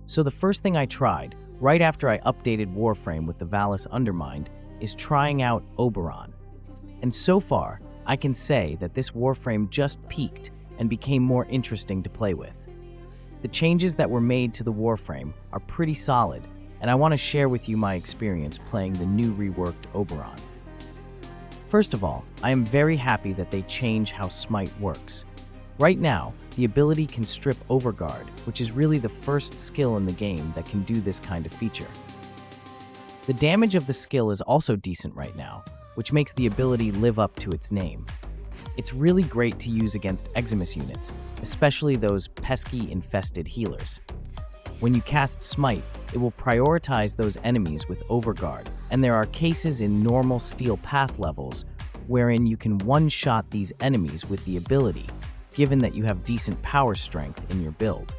So the first thing I tried, right after I updated Warframe with the Vallis Undermind, is trying out Oberon. And so far, I can say that this Warframe just peaked and became more interesting to play with. The changes that were made to the Warframe are pretty solid, and I want to share with you my experience playing the new reworked Oberon. First of all, I am very happy that they change how Smite works. Right now, the ability can strip Overguard, which is really the first skill in the game that can do this kind of feature. The damage of the skill is also decent right now, which makes the ability live up to its name. It's really great to use against Eximus units, especially those pesky infested healers. When you cast Smite, it will prioritize those enemies with Overguard, and there are cases in normal Steel Path levels wherein you can one-shot these enemies with the ability, given that you have decent power strength in your build.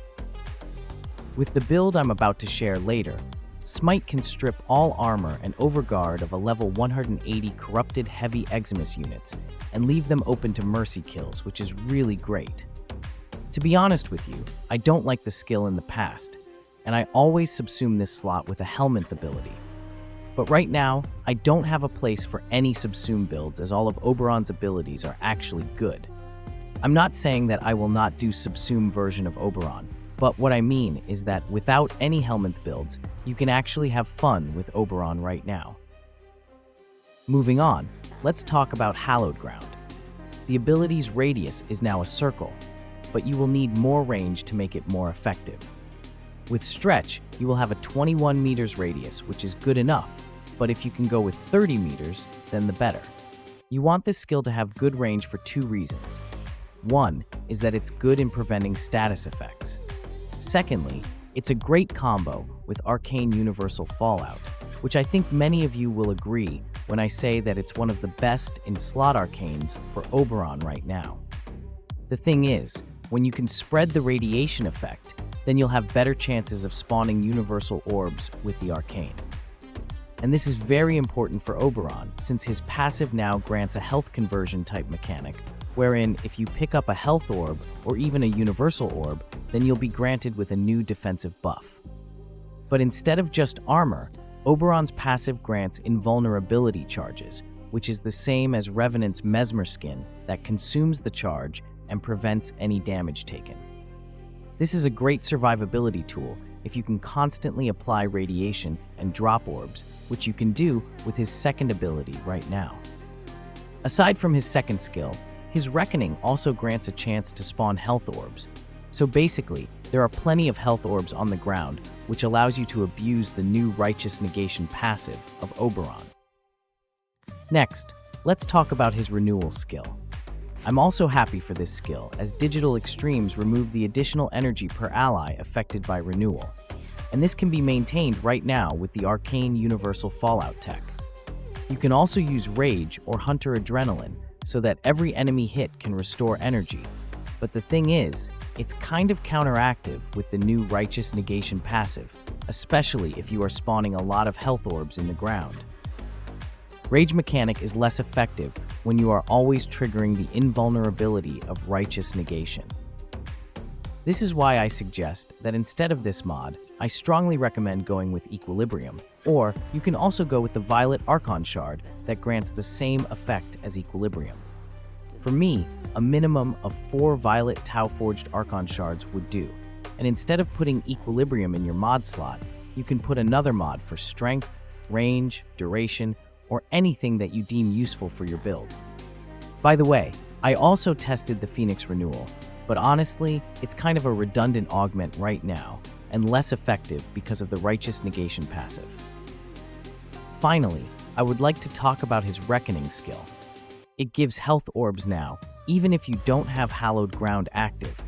With the build I'm about to share later, Smite can strip all armor and Overguard of a level 180 corrupted heavy Eximus units and leave them open to mercy kills, which is really great. To be honest with you, I don't like the skill in the past, and I always subsume this slot with a Helminth ability. But right now, I don't have a place for any subsume builds as all of Oberon's abilities are actually good. I'm not saying that I will not do subsume version of Oberon, but what I mean is that without any Helminth builds, you can actually have fun with Oberon right now. Moving on, let's talk about Hallowed Ground. The ability's radius is now a circle, but you will need more range to make it more effective. With Stretch, you will have a 21 meters radius, which is good enough, but if you can go with 30 meters, then the better. You want this skill to have good range for two reasons. One is that it's good in preventing status effects. Secondly, it's a great combo with Arcane Universal Fallout, which I think many of you will agree when I say that it's one of the best in slot arcanes for Oberon right now. The thing is, when you can spread the radiation effect, then you'll have better chances of spawning universal orbs with the arcane. And this is very important for Oberon, since his passive now grants a health conversion type mechanic, wherein if you pick up a health orb or even a universal orb, then you'll be granted with a new defensive buff. But instead of just armor, Oberon's passive grants invulnerability charges, which is the same as Revenant's Mesmer skin that consumes the charge and prevents any damage taken. This is a great survivability tool if you can constantly apply radiation and drop orbs, which you can do with his second ability right now. Aside from his second skill, his Reckoning also grants a chance to spawn health orbs. So basically, there are plenty of health orbs on the ground, which allows you to abuse the new Righteous Negation passive of Oberon. Next, let's talk about his Renewal skill. I'm also happy for this skill, as Digital Extremes remove the additional energy per ally affected by Renewal, and this can be maintained right now with the Arcane Universal Fallout tech. You can also use Rage or Hunter Adrenaline so that every enemy hit can restore energy, but the thing is, it's kind of counteractive with the new Righteous Negation passive, especially if you are spawning a lot of health orbs in the ground. Rage mechanic is less effective when you are always triggering the invulnerability of Righteous Negation. This is why I suggest that instead of this mod, I strongly recommend going with Equilibrium, or you can also go with the Violet Archon Shard that grants the same effect as Equilibrium. For me, a minimum of 4 Violet Tau-Forged Archon Shards would do, and instead of putting Equilibrium in your mod slot, you can put another mod for strength, range, duration, or anything that you deem useful for your build. By the way, I also tested the Phoenix Renewal, but honestly, it's kind of a redundant augment right now, and less effective because of the Righteous Negation passive. Finally, I would like to talk about his Reckoning skill. It gives health orbs now, even if you don't have Hallowed Ground active.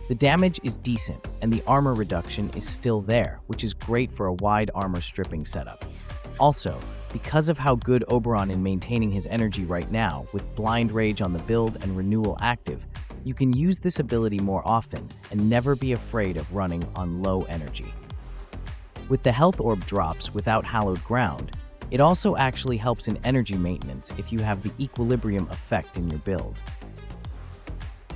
The damage is decent, and the armor reduction is still there, which is great for a wide armor stripping setup. Also, because of how good Oberon in maintaining his energy right now, with Blind Rage on the build and Renewal active, you can use this ability more often and never be afraid of running on low energy. With the health orb drops without Hallowed Ground, it also actually helps in energy maintenance if you have the Equilibrium effect in your build.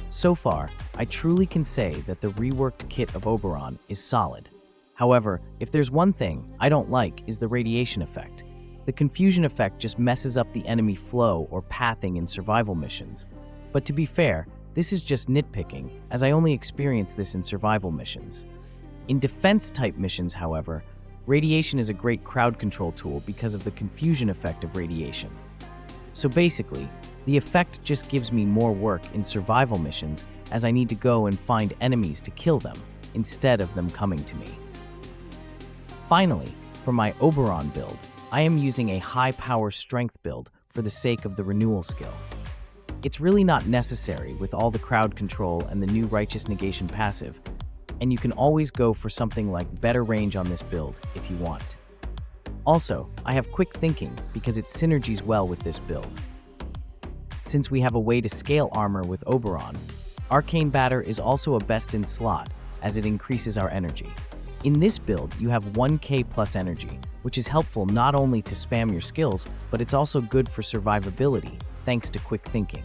So far, I truly can say that the reworked kit of Oberon is solid. However, if there's one thing I don't like is the radiation effect. The confusion effect just messes up the enemy flow or pathing in survival missions. But to be fair, this is just nitpicking, as I only experience this in survival missions. In defense-type missions, however, radiation is a great crowd control tool because of the confusion effect of radiation. So basically, the effect just gives me more work in survival missions as I need to go and find enemies to kill them, instead of them coming to me. Finally, for my Oberon build, I am using a high-power strength build for the sake of the renewal skill. It's really not necessary with all the crowd control and the new Righteous Negation passive, and you can always go for something like better range on this build if you want. Also, I have quick thinking because it synergies well with this build. Since we have a way to scale armor with Oberon, Arcane Batter is also a best in slot as it increases our energy. In this build, you have 1k plus energy, which is helpful not only to spam your skills, but it's also good for survivability, thanks to quick thinking.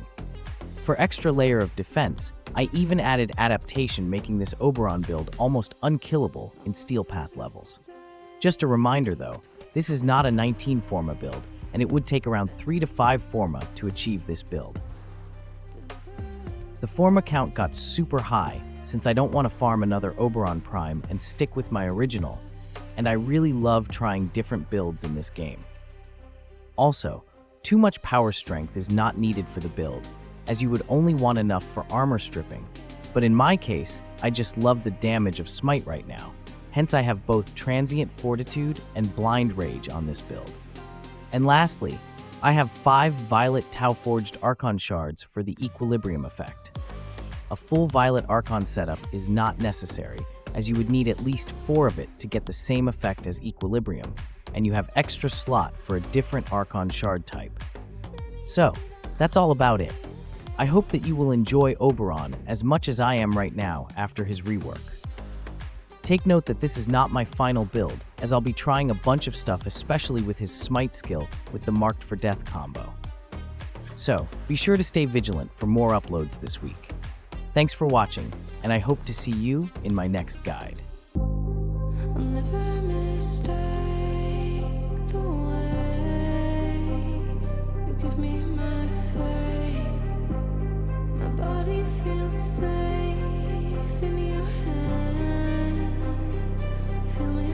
For extra layer of defense, I even added adaptation, making this Oberon build almost unkillable in Steel Path levels. Just a reminder though, this is not a 19 Forma build, and it would take around 3 to 5 Forma to achieve this build. The Forma count got super high since I don't want to farm another Oberon Prime and stick with my original, and I really love trying different builds in this game. Also, too much power strength is not needed for the build, as you would only want enough for armor stripping, but in my case, I just love the damage of Smite right now, hence I have both Transient Fortitude and Blind Rage on this build. And lastly, I have 5 Violet Tau-forged Archon Shards for the Equilibrium effect. A full Violet Archon setup is not necessary, as you would need at least 4 of it to get the same effect as Equilibrium, and you have extra slot for a different Archon Shard type. So, that's all about it. I hope that you will enjoy Oberon as much as I am right now after his rework. Take note that this is not my final build, as I'll be trying a bunch of stuff, especially with his Smite skill with the Marked for Death combo. So, be sure to stay vigilant for more uploads this week. Thanks for watching, and I hope to see you in my next guide. I'll never mistake the way you give me my faith. My body feels safe in your hands. Feel me